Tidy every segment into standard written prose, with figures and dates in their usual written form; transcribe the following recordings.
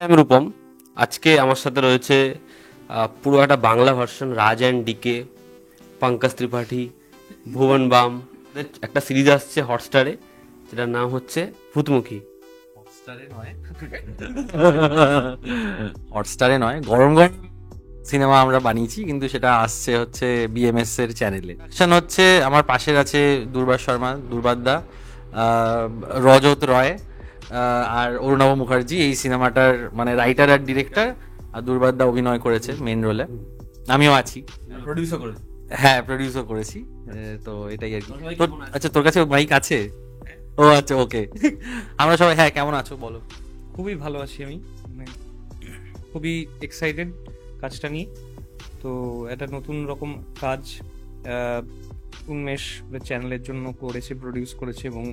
আমি রূপম। আজকে আমার সাথে রয়েছে পুরো একটা Bangla version Raj and DK, Pankaj Tripathi, Bhuvan Bam. একটা সিরিজ আসছে হটস্টারে, যেটার নাম হচ্ছে ভূতমুখী। হটস্টারে নয়, হটস্টারে নয়, গরম গরম সিনেমা আমরা বানিয়েছি, কিন্তু সেটা আসছে হচ্ছে বিএমএস এর চ্যানেলে। অ্যাকশন হচ্ছে আমার পাশের আছে দুর্বার শর্মা, দুর্বাদা, রজত রয়, আর অরুণাভ মুখার্জি এই সিনেমাটার মানে রাইটার আর ডিরেক্টর। আর দুর্বাদা অভিনয় করেছে মেন রোলে, আমিও আছি, প্রডিউসার করে। হ্যাঁ প্রডিউসও করেছি। তো এটাই আর কি। আচ্ছা, তোর কাছে মাইক আছে? ও আচ্ছা, ওকে। আমরা সবাই, হ্যাঁ, কেমন আছো বলো? খুবই ভালো আছি আমি, মানে খুবই এক্সাইটেড কাজটা নিয়ে। তো একটা নতুন রকম কাজ উন্মেষ চ্যানেলের জন্য করেছে, প্রডিউস করেছে, এবং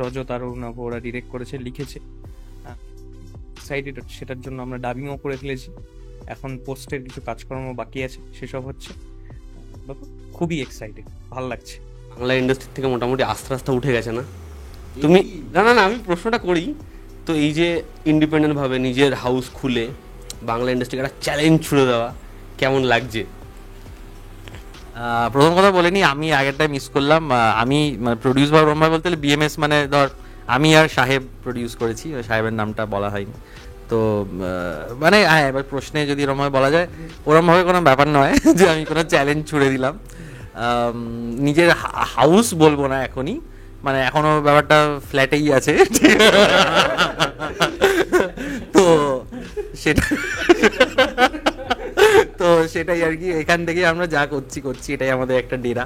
রজত আর অরুণাভ ওরা ডিরেক্ট করেছে, লিখেছে। এক্সাইটেড সেটার জন্য। আমরা ডাবিংও করে ফেলেছি, এখন পোস্টের কিছু কাজকর্ম বাকি আছে, সেসব হচ্ছে। খুবই এক্সাইটেড, ভালো লাগছে। বাংলা ইন্ডাস্ট্রি থেকে মোটামুটি আস্তে আস্তে উঠে গেছে না তুমি? না না না, আমি প্রশ্নটা করি। তো এই যে ইন্ডিপেন্ডেন্ট ভাবে নিজের হাউস খুলে বাংলা ইন্ডাস্ট্রিকে একটা চ্যালেঞ্জ ছুড়ে দেওয়া, কেমন লাগছে? প্রথম কথা বলে নি, আমি আগেরটা মিস করলাম। আমি মানে প্রডিউস বা রম্ভাই বলতে গেলে বিএমএস মানে ধর আমি আর সাহেব প্রডিউস করেছি, সাহেবের নামটা বলা হয়নি। তো মানে হ্যাঁ, এবার প্রশ্নে যদি এরমভাবে বলা যায়, ওরমভাবে কোনো ব্যাপার নয় যে আমি কোনো চ্যালেঞ্জ ছুড়ে দিলাম। নিজের হাউস বলবো না এখনই, মানে এখনো ব্যাপারটা ফ্ল্যাটেই আছে। তো সেটা তো সেটাই আর কি। এখান থেকে আমরা যা করছি করছি, এটাই আমাদের একটা ডেরা,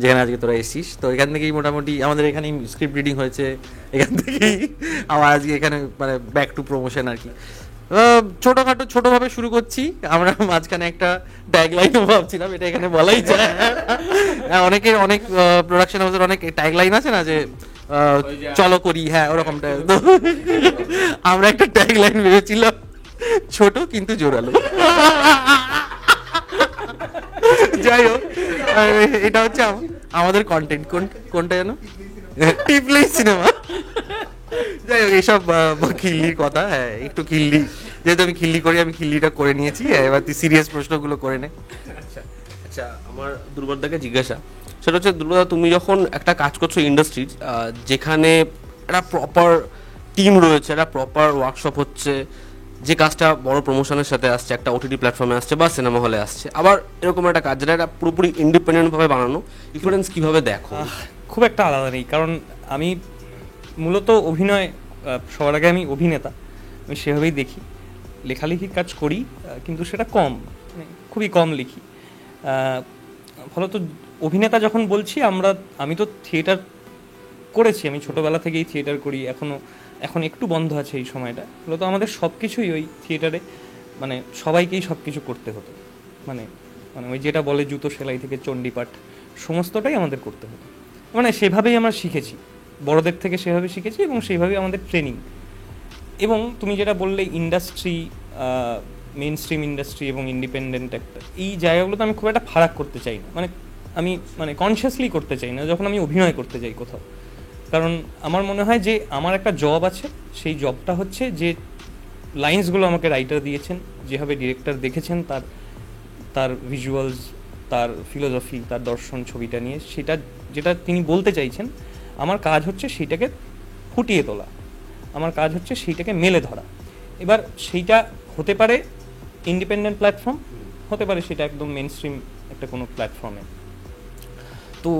যেখানে আজকে তোরা এসছিস। তো এখান থেকেই মোটামুটি আমাদের এখানে স্ক্রিপ্ট রিডিং হয়েছে, এখান থেকেই আবার আজকে এখানে মানে ব্যাক টু প্রমোশন আর কি। ছোটখাটো ছোটভাবে শুরু করছি আমরা। মাঝখানে একটা ট্যাগলাইনও ভাবছিলাম, এটা এখানে বলাই যায়। অনেকের অনেক প্রোডাকশন হাউসের অনেক ট্যাগলাইন আছে না, যে চলো করি, হ্যাঁ ওরকমটা। তো আমরা একটা ট্যাগলাইন ভেবেছিলাম, ছোট কিন্তু জোরালো। যাই হোক, এটা হচ্ছে আমাদের কন্টেন্ট। কোনটা যেন টিপলাই সিনেমা। যাই হোক, এইসব খিল্লির কথা। হ্যাঁ, একটু খিল্লি, যেহেতু আমি খিল্লি করি, আমি খিল্লিটা করে নিয়েছি। এবার তুই সিরিয়াস প্রশ্নগুলো করে নে। আচ্ছা আচ্ছা, আমার দুর্বাদাকে জিজ্ঞাসা, সেটা হচ্ছে দুর্বাদা, তুমি যখন একটা কাজ করছো ইন্ডাস্ট্রির, যেখানে একটা প্রপার টিম রয়েছে, একটা প্রপার ওয়ার্কশপ হচ্ছে, যে কাজটা বড় প্রমোশনের সাথে আসছে, একটা ওটিটি প্ল্যাটফর্মে আসছে বা সিনেমা হলে আসছে, আবার এরকম একটা কাজ যেটা একটা পুরোপুরি ইন্ডিপেন্ডেন্টভাবে বানানো, ডিফারেন্স কিভাবে দেখো? খুব একটা আলাদা নেই, কারণ আমি মূলত অভিনয়, সবার আগে আমি অভিনেতা, আমি সেভাবেই দেখি। লেখালেখির কাজ করি, কিন্তু সেটা কম, মানে খুবই কম লিখি। ফলত অভিনেতা যখন বলছি, আমি তো থিয়েটার করেছি, আমি ছোটোবেলা থেকেই থিয়েটার করি, এখন একটু বন্ধ আছে এই সময়টা। ফলত আমাদের সব কিছুই ওই থিয়েটারে, মানে সবাইকেই সব কিছু করতে হতো। মানে মানে ওই যেটা বলে জুতো সেলাই থেকে চণ্ডীপাঠ, সমস্তটাই আমাদের করতে হতো। মানে সেভাবেই আমরা শিখেছি, বড়দের থেকে সেভাবে শিখেছি, এবং সেইভাবেই আমাদের ট্রেনিং। এবং তুমি যেটা বললে ইন্ডাস্ট্রি, মেন স্ট্রিম ইন্ডাস্ট্রি এবং ইন্ডিপেন্ডেন্ট, একটা এই জায়গাগুলোতে আমি খুব একটা ফারাক করতে চাই না। আমি কনসিয়াসলি করতে চাই না যখন আমি অভিনয় করতে যাই কোথাও। কারণ আমার মনে হয় যে আমার একটা জব আছে, সেই জবটা হচ্ছে যে লাইন্সগুলো আমাকে রাইটার দিয়েছেন, যেভাবে ডিরেক্টর দেখেছেন, তার তার ভিজুয়ালস, তার ফিলোসফি, তার দর্শন, ছবিটা নিয়ে সেটা যেটা তিনি বলতে চাইছেন, আমার কাজ হচ্ছে সেইটাকে ফুটিয়ে তোলা, আমার কাজ হচ্ছে সেইটাকে মেলে ধরা। এবার সেইটা হতে পারে ইন্ডিপেন্ডেন্ট প্ল্যাটফর্ম, হতে পারে সেটা একদম মেন স্ট্রিম একটা কোনো প্ল্যাটফর্মে। তো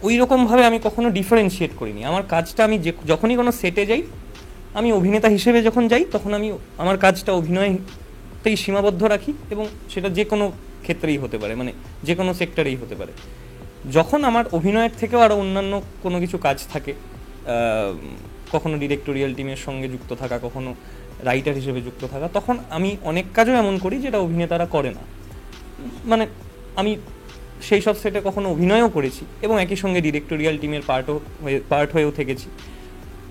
ওই রকমভাবে আমি কখনো ডিফারেন্সিয়েট করিনি। আমার কাজটা, আমি যখনই কোনো সেটে যাই, আমি অভিনেতা হিসেবে যখন যাই, তখন আমি আমার কাজটা অভিনয়তেই সীমাবদ্ধ রাখি, এবং সেটা যে কোনো ক্ষেত্রেই হতে পারে, মানে যে কোনো সেক্টরেই হতে পারে। যখন আমার অভিনয়ের থেকেও আরও অন্যান্য কোনো কিছু কাজ থাকে, কখনো ডিরেক্টোরিয়াল টিমের সঙ্গে যুক্ত থাকা, কখনো রাইটার হিসেবে যুক্ত থাকা, তখন আমি অনেক কাজও এমন করি যেটা অভিনেতারা করে না। মানে আমি সেই সব সেটে কখনো অভিনয়ও করেছি, এবং একই সঙ্গে ডিরেক্টোরিয়াল টিমের পার্ট হয়েও থেকেছি।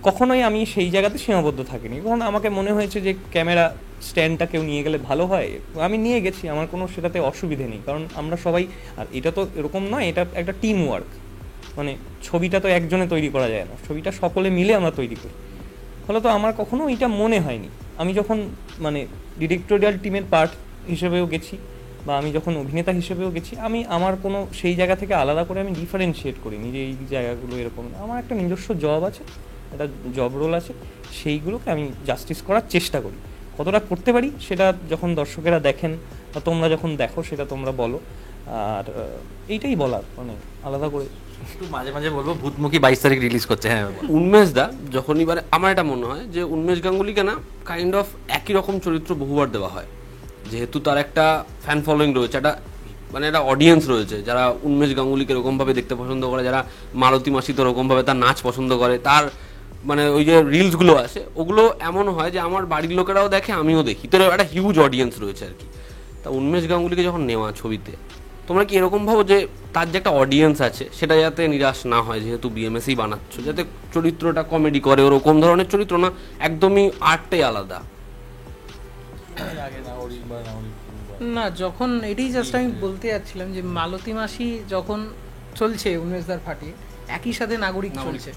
কখনোই আমি সেই জায়গাতে সীমাবদ্ধ থাকিনি। কারণ আমাকে মনে হয়েছে যে ক্যামেরা স্ট্যান্ডটা কেউ নিয়ে গেলে ভালো হয়, আমি নিয়ে গেছি, আমার কোনো সেটাতে অসুবিধে নেই। কারণ আমরা সবাই, আর এটা তো এরকম নয়, এটা একটা টিম ওয়ার্ক। মানে ছবিটা তো একজনে তৈরি করা যায় না, ছবিটা সকলে মিলে আমরা তৈরি করি। ফলত আমার কখনো এটা মনে হয়নি। আমি যখন মানে ডিরেক্টোরিয়াল টিমের পার্ট হিসেবেও গেছি বা আমি যখন অভিনেতা হিসেবেও গেছি, আমি আমার কোনো সেই জায়গা থেকে আলাদা করে আমি ডিফারেন্সিয়েট করিনি যে এই জায়গাগুলো এরকম। আমার একটা নিজস্ব জব আছে, একটা জব রোল আছে, সেইগুলোকে আমি জাস্টিস করার চেষ্টা করি। কতটা করতে পারি সেটা যখন দর্শকেরা দেখেন বা তোমরা যখন দেখো সেটা তোমরা বলো। আর এইটাই বলার, মানে আলাদা করে একটু মাঝে মাঝে বলবো ভূতমুখী 22 তারিখ রিলিজ করছে। হ্যাঁ, উন্মেষ দা যখন এবারে আমার এটা মনে হয় যে উন্মেষ গাঙ্গুলিকে না কাইন্ড অফ একই রকম চরিত্র বহুবার দেওয়া হয়, যেহেতু তার একটা ফ্যান ফলোয়িং রয়েছে, একটা মানে একটা অডিয়েন্স রয়েছে যারা উন্মেষ গাঙ্গুলিকে এরকমভাবে দেখতে পছন্দ করে, যারা মালতী মাসিতে ওরকমভাবে তার নাচ পছন্দ করে, তার মানে ওই যে রিলসগুলো আসে ওগুলো এমন হয় যে আমার বাড়ির লোকেরাও দেখে, আমিও দেখি, তো একটা হিউজ অডিয়েন্স রয়েছে আর কি। তা উন্মেষ গাঙ্গুলিকে যখন নেওয়া ছবিতে, তোমরা কি এরকম ভাবো যে তার যে একটা অডিয়েন্স আছে সেটা যাতে নিরাশ না হয়, যেহেতু বিএমএসই বানাচ্ছ, যাতে চরিত্রটা কমেডি করে, ওরকম ধরনের চরিত্র না, একদমই আর্টটাই আলাদা? না, যখন এটাই জাস্ট আমি বলতে যাচ্ছিলাম যে মালতী মাসি যখন চলছে উন্মেষদার ফাটিয়ে, একই সাথে নাগরিক চলছে,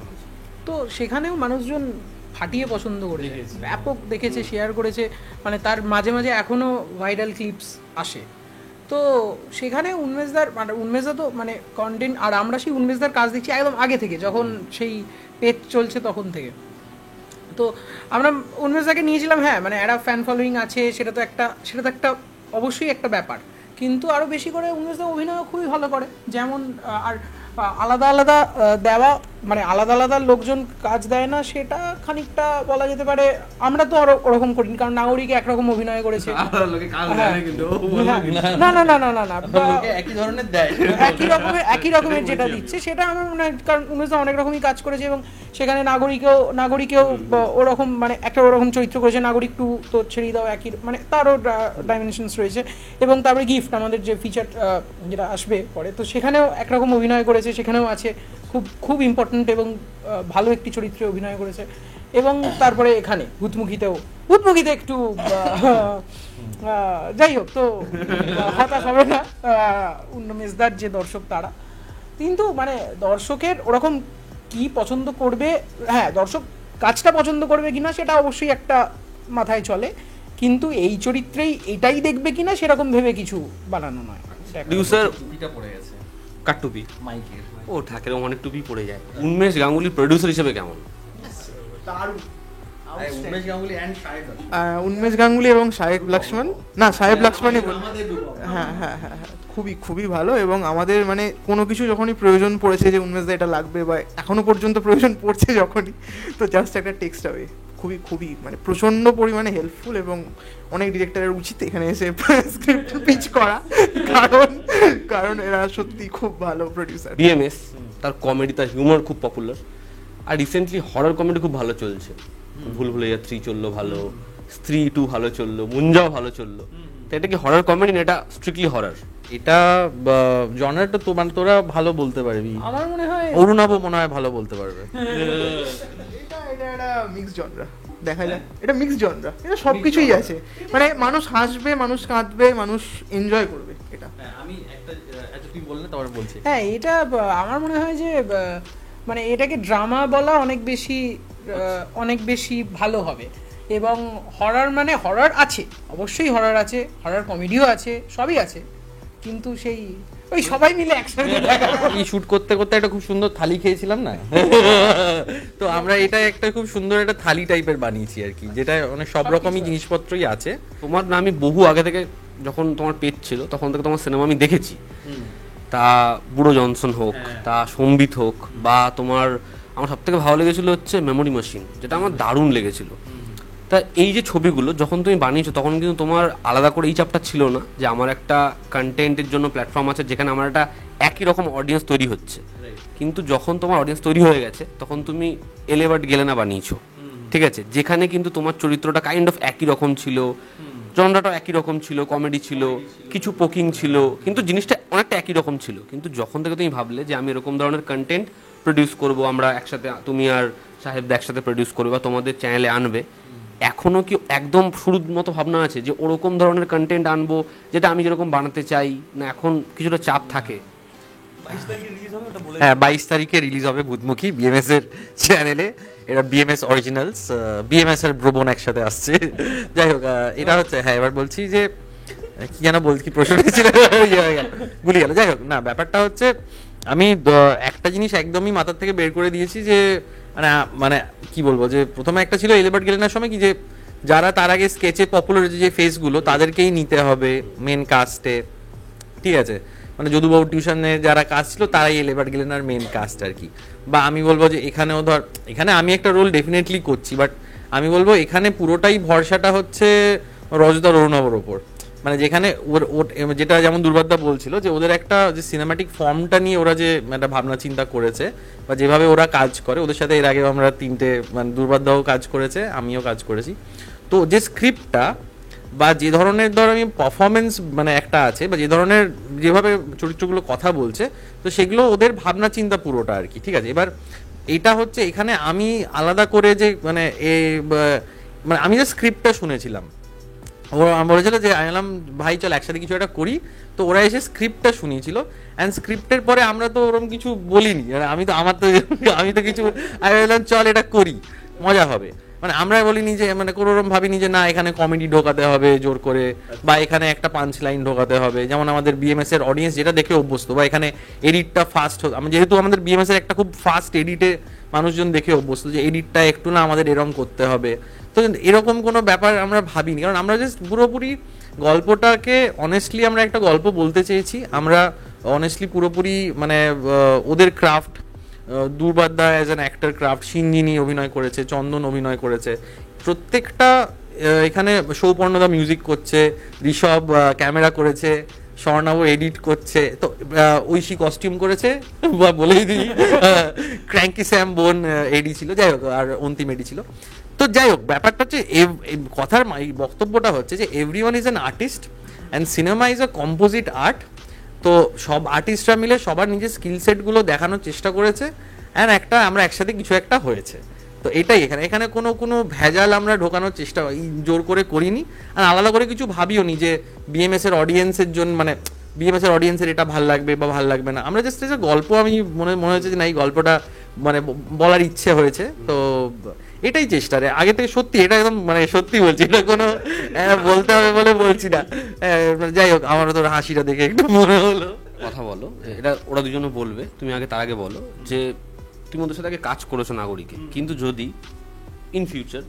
তো সেখানেও মানুষজন ফাটিয়ে পছন্দ করেছে, ব্যাপক দেখেছে, শেয়ার করেছে, মানে তার মাঝে মাঝে এখনো ভাইরাল ক্লিপস আসে। তো সেখানে উন্মেষদা তো মানে কন্টেন্ট, আর আমরা সেই উন্মেষদার কাজ দেখছি একদম আগে থেকে, যখন সেই পেজ চলছে তখন থেকে। তো আমরা উন্মেষদাকে নিয়েছিলাম, হ্যাঁ মানে একটা ফ্যান ফলোয়িং আছে, সেটা তো একটা অবশ্যই একটা ব্যাপার, কিন্তু আরও বেশি করে উন্মেষদা অভিনয় খুবই ভালো করে, যেমন আর আলাদা আলাদা দেওয়া, মানে আলাদা আলাদা লোকজন কাজ দেয় না, সেটা খানিকটা বলা যেতে পারে। আমরা তো আরো ওরকম করিনি, কারণ নাগরিক একরকম অভিনয় করেছে। না না না না না না, একই ধরনের দেয়, একই রকমের যেটা দিচ্ছে সেটা আমার মনে হয়, কারণ উন্মেষদা অনেক রকমই কাজ করেছে, এবং সেখানে নাগরিকেও ওরকম মানে একটা ওরকম চরিত্র করেছে। নাগরিক 2 তো ছেড়ে দাও, একই মানে তারও ডাইমেনশনস রয়েছে। এবং তারপরে গিফট, আমাদের যে ফিচার যেটা আসবে পরে, তো সেখানেও একরকম অভিনয় করেছে, সেখানেও আছে, খুব ইম্পর্টেন্ট এবং ভালো একটি চরিত্রে অভিনয় করেছে। এবং তারপরে এখানে ভূতমুখীতে একটু যাই হোক, তো হতাশ হবে না উন্মেষদার যে দর্শক তারা, কিন্তু মানে দর্শকের ওরকম কি পছন্দ করবে, হ্যাঁ দর্শক কাজটা পছন্দ করবে কিনা সেটা অবশ্যই একটা মাথায় চলে, কিন্তু এই চরিত্রেই এটাই দেখবে কিনা সেরকম ভেবে কিছু বানানো নয়। প্রডিউসার টুপিটা পড়ে গেছে, কাটটুপি, মাইকের ও ঠাকের অনেক টুপি পড়ে যায়। উন্মেষ গাঙ্গুলি প্রডিউসার হিসেবে কেমন? উমেশ গাঙ্গুলি এন্ড শাহেদ, উন্মেষ গাঙ্গুলি এবং সাহেব লক্ষ্মণ, না সাহেব লক্ষ্মণই হ্যাঁ হ্যাঁ হ্যাঁ হ্যাঁ, খুবই ভালো। এবং আমাদের মানে কোনো কিছু যখনই প্রয়োজন পড়েছে যে উন্মেষদা এটা লাগবে, বা এখনো পর্যন্ত প্রয়োজন পড়ছে যখনই, তো জাস্ট একটা টেক্সট হবে, খুবই মানে প্রচণ্ড পরিমাণে হেল্পফুল। এবং অনেক ডিরেক্টরের উচিত এখানে এসে স্ক্রিপ্ট পিচ করা, কারণ এরা সত্যি খুব ভালো প্রডিউসার। বিএমএস তার কমেডি, তার হিউমার খুব পপুলার, আর রিসেন্টলি হরর কমেডি খুব ভালো চলছে। ভুলভুলাইয়া 3 চললো ভালো, স্ত্রী 2 ভালো চললো, মুঞ্জাও ভালো চললো। তো এটা কি হরর কমেডি না, এটা স্ট্রিক্টলি হরর? এটা জনারটা তো মানে তোরা ভালো বলতে পারবি, আমার মনে হয় অরুণাবও মনে হয় ভালো বলতে পারবে। এটা একটা মিক্স জনরা, দেখা যায় এটা মিক্স জনরা, এটা সবকিছুই আছে, মানে মানুষ হাসবে, মানুষ কাঁদবে, মানুষ এনজয় করবে এটা। আমি একটা তুই বললে তারপর বলছি। হ্যাঁ, এটা আমার মনে হয় যে মানে এটাকে ড্রামা বলা অনেক বেশি ভালো হবে। এবং হরর মানে হরর আছে, অবশ্যই হরর আছে, হরর কমেডিও আছে, সবই আছে, কিন্তু সেই ওই সবাই মিলে একসাথে এই শুট করতে করতে একটা খুব সুন্দর থালি খেয়েছিলাম না, তো আমরা এটা একটা খুব সুন্দর একটা থালি টাইপের বানিয়েছি আর কি, যেটা অনেক সব রকমই জিনিসপত্রই আছে। তোমার না আমি বহু আগে থেকে, যখন তোমার পেজ ছিল তখন থেকে তোমার সিনেমা আমি দেখেছি, তা বুড়ো জনসন হোক, তা সম্বিত হোক, বা তোমার আমার সব থেকে ভালো লেগেছিল হচ্ছে মেমোরি মেশিন, যেটা আমার দারুণ লেগেছিল। তা এই যে ছবিগুলো যখন তুমি বানিয়েছো, তখন কিন্তু তোমার আলাদা করে এই চাপটা ছিল না যে আমার একটা কন্টেন্টের জন্য প্ল্যাটফর্ম আছে যেখানে আমার একটা একই রকম অডিয়েন্স তৈরি হচ্ছে। কিন্তু যখন তোমার অডিয়েন্স তৈরি হয়ে গেছে, তখন তুমি এলেবার্ট গেলে না বানিয়েছো, ঠিক আছে, যেখানে কিন্তু তোমার চরিত্রটা কাইন্ড অফ একই রকম ছিল, জনরাটাও একই রকম ছিল, কমেডি ছিল, কিছু পোকিং ছিল, কিন্তু জিনিসটা অনেকটা একই রকম ছিল। কিন্তু যখন থেকে তুমি ভাবলে যে আমি এরকম ধরনের কন্টেন্ট প্রডিউস করবো, আমরা একসাথে, তুমি আর সাহেবদা একসাথে প্রডিউস করবে বা তোমাদের চ্যানেলে আনবে, এখনো কি একদম শুরুর মতো ভাবনা আছে যে ওরকম ধরনের কন্টেন্ট আনবো যেটা আমি যেরকম বানাতে চাই, না এখন কিছুটা চাপ থাকে? হ্যাঁ, 22 তারিখে রিলিজ হবে ভূতমুখী বিএমএস এর চ্যানেলে, এটা বিএমএস অরিজিনালস, বিএমএস আর ব্রোবন একসাথে আসছে। যাই হোক, এটা হচ্ছে, হ্যাঁ এবার বলছি যে কি যেন কি প্রশ্ন ছিল, ভুলে গেল। যাই হোক, না ব্যাপারটা হচ্ছে আমি একটা জিনিস একদমই মাথার থেকে বের করে দিয়েছি যে মানে মানে কি বলবো, যে প্রথমে একটা ছিল এলিবার্ট গেলেনার সময় কি, যে যারা তার আগে স্কেচে পপুলার যে ফেসগুলো তাদেরকেই নিতে হবে মেন কাস্টে, ঠিক আছে, মানে যদুবাবু টিউশনে যারা কাস্ট ছিল তারাই এলিবার্ট গেলেনার মেন কাস্ট আর কি। বা আমি বলবো যে এখানেও ধর, এখানে আমি একটা রোল ডেফিনেটলি করছি, বাট আমি বলবো এখানে পুরোটাই ভরসাটা হচ্ছে রজতার অরুণাবর ওপর। মানে যেখানে যেটা যেমন দুর্বাদা বলছিল যে ওদের একটা যে সিনেমাটিক ফর্মটা নিয়ে ওরা যে একটা ভাবনা চিন্তা করেছে বা যেভাবে ওরা কাজ করে, ওদের সাথে এর আগে আমরা তিনটে, মানে দুর্বাদাও কাজ করেছে, আমিও কাজ করেছি, তো যে স্ক্রিপ্টটা বা যে ধরনের ধর আমি পারফরমেন্স মানে একটা আছে, বা যে ধরনের যেভাবে চরিত্রগুলো কথা বলছে, তো সেগুলো ওদের ভাবনা চিন্তা পুরোটা আর কি, ঠিক আছে। এবার এটা হচ্ছে এখানে আমি আলাদা করে যে মানে মানে আমি যে স্ক্রিপ্টটা শুনেছিলাম, ওরা বলেছিল যে আমি বললাম ভাই চল একসাথে কিছু একটা করি, তো ওরা এসে স্ক্রিপ্টটা শুনিয়েছিল, অ্যান্ড স্ক্রিপ্টের পরে আমরা তো ওরকম কিছু বলিনি, আমি তো কিছু, আমি বললাম চল এটা করি, মজা হবে, মানে আমরা বলিনি যে মানে কোনোরকম ভাবিনি যে না এখানে কমেডি ঢোকাতে হবে জোর করে, বা এখানে একটা পাঞ্চ লাইন ঢোকাতে হবে, যেমন আমাদের বিএমএস এর অডিয়েন্স যেটা দেখে অভ্যস্ত, বা এখানে এডিটটা ফাস্ট, যেহেতু আমাদের বিএমএস এর একটা খুব ফাস্ট এডিটে মানুষজন দেখে অভ্যস্ত, যে এডিটটা একটু না আমাদের এরকম করতে হবে, তো এরকম কোনো ব্যাপার আমরা ভাবিনি, কারণ আমরা জাস্ট পুরোপুরি গল্পটাকে অনেস্টলি আমরা একটা গল্প বলতে চেয়েছি, আমরা অনেস্টলি পুরোপুরি মানে ওদের ক্রাফট, দুর্বাদা as an actor craft, Sinjini অভিনয় করেছে, চন্দন অভিনয় করেছে, প্রত্যেকটা এখানে সৌপর্ণদা মিউজিক করছে, ঋষভ ক্যামেরা করেছে, স্বর্ণাব এডিট করছে, তো ঐশী কস্টিউম করেছে বা বলেই দিই, ক্র্যাঙ্কি স্যাম বোন এডি ছিল, যাই হোক, আর অন্তিম এডি ছিল। তো যাই হোক, ব্যাপারটা হচ্ছে কথার এই বক্তব্যটা হচ্ছে যে everyone is an artist and cinema is a composite art. তো সব আর্টিস্টরা মিলে সবার নিজের স্কিল সেটগুলো দেখানোর চেষ্টা করেছে, অ্যান্ড আমরা একসাথে কিছু একটা হয়েছে। তো এটাই এখানে কোনো ভেজাল আমরা ঢোকানোর চেষ্টা জোর করে করিনি, আর আলাদা করে কিছু ভাবিও নি যে বিএমএস এর অডিয়েন্সের জন্য, মানে বিএমএস এর অডিয়েন্সের এটা ভাল লাগবে বা ভাল লাগবে না। আমরা জাস্ট গল্প, আমি মনে হয়েছে যে না এই গল্পটা মানে বলার ইচ্ছে হয়েছে, তো এটাই চেষ্টা রে আগে থেকে। সত্যি এটা একদম মানে সত্যি বলছি, এটা কোনো বলতে হবে বলে বলছি না। যাই হোক, আমার তোর হাসিটা দেখে একটু মনে হলো। কথা বলো, এটা ওরা দুজনে বলবে, তুমি আগে তার আগে বলো যে তুমি ওদের সাথে আগে কাজ করেছো নাগরিকে, কিন্তু যদি ইন ফিউচার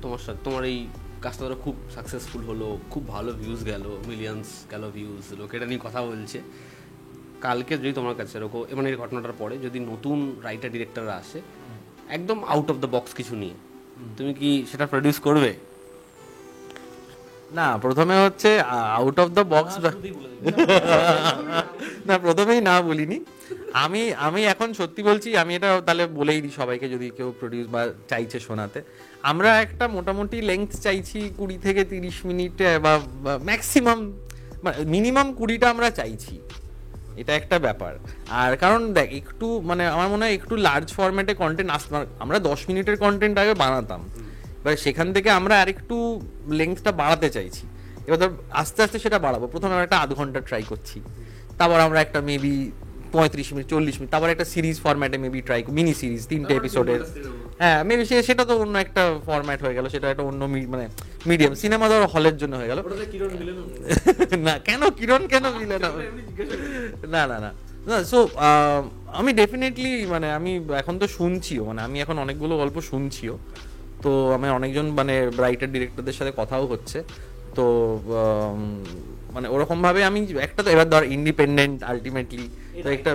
তোমার এই কাজটা ধরো খুব সাকসেসফুল হলো, খুব ভালো ভিউজ গেল, মিলিয়ন্স গেল ভিউজ, লোক এটা নিয়ে কথা বলছে, কালকে যদি তোমার কাছে এরকম মানে এই ঘটনাটার পরে যদি নতুন রাইটার ডিরেক্টররা আসে একদম আউট অফ দ্য বক্স কিছু নিয়ে, তুমি কি সেটা প্রডিউস করবে? না, প্রথমে হচ্ছে আউট অফ দ্য বক্স, না প্রথমেই না বলিনি। আমি এখন সত্যি বলছি, আমি এটা তাহলে বলেই দিই সবাইকে যদি কেউ প্রডিউস বা চাইছে শোনাতে, আমরা একটা মোটামুটি লেংথ চাইছি 20 থেকে 30 মিনিট, বা ম্যাক্সিমাম মিনিমাম 20টা আমরা চাইছি, এটা একটা ব্যাপার। আর কারণ দেখ একটু মানে আমার মনে হয় একটু লার্জ ফরম্যাটে কন্টেন্ট আমরা 10 মিনিটের কন্টেন্ট আগে বানাতাম, এবার সেখান থেকে আমরা আরেকটু লেংথটা বাড়াতে চাইছি। এবার ধর আস্তে আস্তে সেটা বাড়াবো, প্রথমে আমরা একটা আধ ঘন্টা ট্রাই করছি, তারপর আমরা একটা মেবি 35 মিনিট 40 মিনিট, তারপর একটা সিরিজ ফরম্যাটে মেবি ট্রাই, মিনি সিরিজ 3টে এপিসোডের, হ্যাঁ মেবি সেটা তো অন্য একটা ফরম্যাট হয়ে গেল, সেটা একটা অন্য মানে মিডিয়াম সিনেমা ধর হলের জন্য হয়ে গেল। না কেন কিরণ কেন মিলে না, না না না সো আমি ডেফিনেটলি মানে আমি এখন তো শুনছিও, মানে আমি এখন অনেকগুলো গল্প শুনছিও, তো আমার অনেকজন মানে রাইটার ডিরেক্টরদের সাথে কথাও হচ্ছে, তো মানে ওরকম ভাবে আমি একটা, তো এবার ধর ইন্ডিপেন্ডেন্ট আলটিমেটলি তো একটা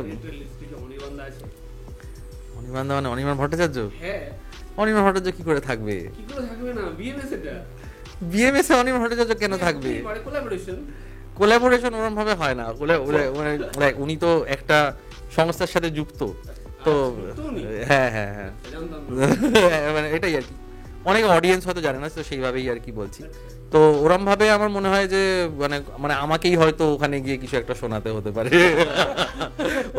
অনির্বাণ মানে অনির্বাণ ভট্টাচার্য, অনির্বাণ ভট্টাচার্য কি করে থাকবে? বিএমএস এ অনির্বাণ ভট্টাচার্য কেন থাকবে? কোলাবোরেশন ওরকম ভাবে হয় না, উনি তো একটা সংস্থার সাথে যুক্ত, তো হ্যাঁ হ্যাঁ হ্যাঁ মানে এটাই আর কি, অনেক অডিয়েন্স হয়তো জানে না, তো সেইভাবেই আর কি বলছি। তো ওরম ভাবে আমার মনে হয় যে মানে আমাকেই হয়তো ওখানে গিয়ে কিছু একটা শোনাতে হতে পারে,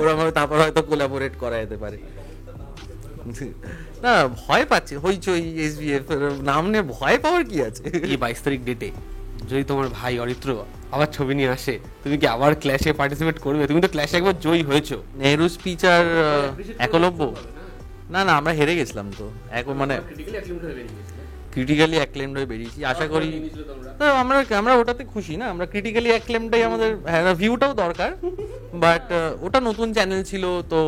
ওরম ভাবে তারপর হয়তো কোলাবোরেট করা যেতে পারে। না ভয় পাচ্ছি, হইচই এসবিএফ নাম নিয়ে ভয় পাওয়ার কি আছে? এই 22 তারিখ ডেটে যদি তোমার ভাই অরিত্র আবার ছবি নিয়ে আসে, তুমি কি আবার ক্ল্যাশে পার্টিসিপেট করবে? তুমি তো ক্ল্যাশে একবার জয়ী হয়েছো, নেহরু স্পিচ আর একলব্য, না না, আমরা হেরে গেছিলাম তো এখন, মানে ক্রিটিক্যালি অ্যাক্লেমড হয়ে বেরিয়েছি, আশা করি। না, আমরা ওটাতে খুশি না, আমরা ক্রিটিক্যালি অ্যাক্লেমডটাই আমাদের, হ্যাঁ রিভিউটাও দরকার, বাট ওটা নতুন চ্যানেল ছিল তো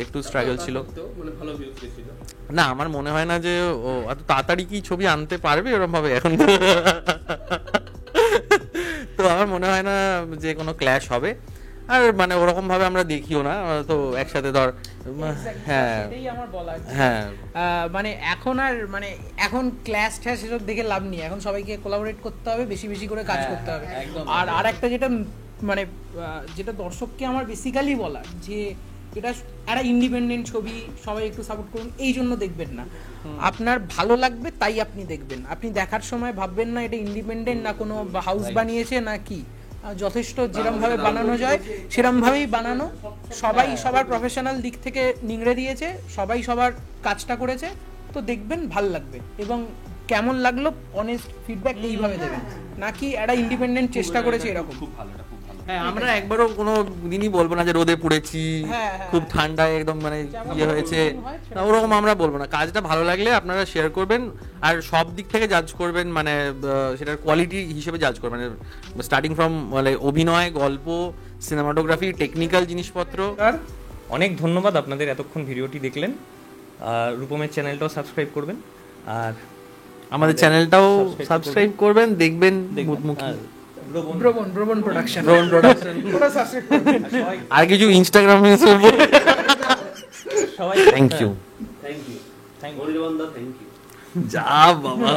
একটু স্ট্রাগল ছিল। না আমার মনে হয় না যে ও এত তাড়াতাড়ি কি ছবি আনতে পারবে ওরকম ভাবে এখন। তো আমার মনে হয় না যে কোনো ক্ল্যাশ হবে, আর মানে ওরকম ভাবে আমরা দেখিও না, আমরা তো একসাথে ধর, হ্যাঁ এটাই আমার বলা। হ্যাঁ মানে এখন ক্লাস ট্যাস এসব দেখে লাভ নেই, এখন সবাইকে কোলাবোরেট করতে হবে, বেশি বেশি করে কাজ করতে হবে। আর একটা যেটা মানে যেটা দর্শককে আমার বেসিক্যালি বলা, যে এটা একটা ইন্ডিপেন্ডেন্ট ছবি, সবাই একটু সাপোর্ট করুন, এই জন্য দেখবেন না, আপনার ভালো লাগবে তাই আপনি দেখবেন। আপনি দেখার সময় ভাববেন না এটা ইন্ডিপেন্ডেন্ট না কোনো হাউস বানিয়েছে না কি, যথেষ্ট যেরকম ভাবে বানানো যায় সেরকম ভাবেই বানানো, সবাই সবার প্রফেশনাল দিক থেকে নিংড়ে দিয়েছে, সবাই সবার কাজটা করেছে, তো দেখবেন ভাল লাগবে। এবং কেমন লাগলো অনেস্ট ফিডব্যাক এইভাবে দেবেন, নাকি একটা ইন্ডিপেন্ডেন্ট চেষ্টা করেছে এরকম। হ্যাঁ, আমরা একবারও কোনো দিনই বলবো না যে রোদে পুড়েছি, হ্যাঁ, খুব ঠান্ডায় একদম মানে ইয়ে হয়েছে, না ওরকম আমরা বলবো না। কাজটা ভালো লাগলে আপনারা শেয়ার করবেন, আর সব দিক থেকে জাজ করবেন, মানে সেটার কোয়ালিটি হিসেবে জাজ করবেন, মানে স্টার্টিং ফ্রম মানে অভিনয়, গল্প, সিনেমাটোগ্রাফি, টেকনিক্যাল জিনিসপত্র। আর অনেক ধন্যবাদ আপনাদের এতক্ষণ ভিডিওটি দেখলেন, আর রূপমের চ্যানেলটাও সাবস্ক্রাইব করবেন, আর আমাদের চ্যানেলটাও সাবস্ক্রাইব করবেন, দেখবেন মুখোমুখি ব্রবন প্রোডাকশন। আর কিছু ইনস্টাগ্রামে সবাই থ্যাংক ইউ থ্যাংক ইউ যা বাবা।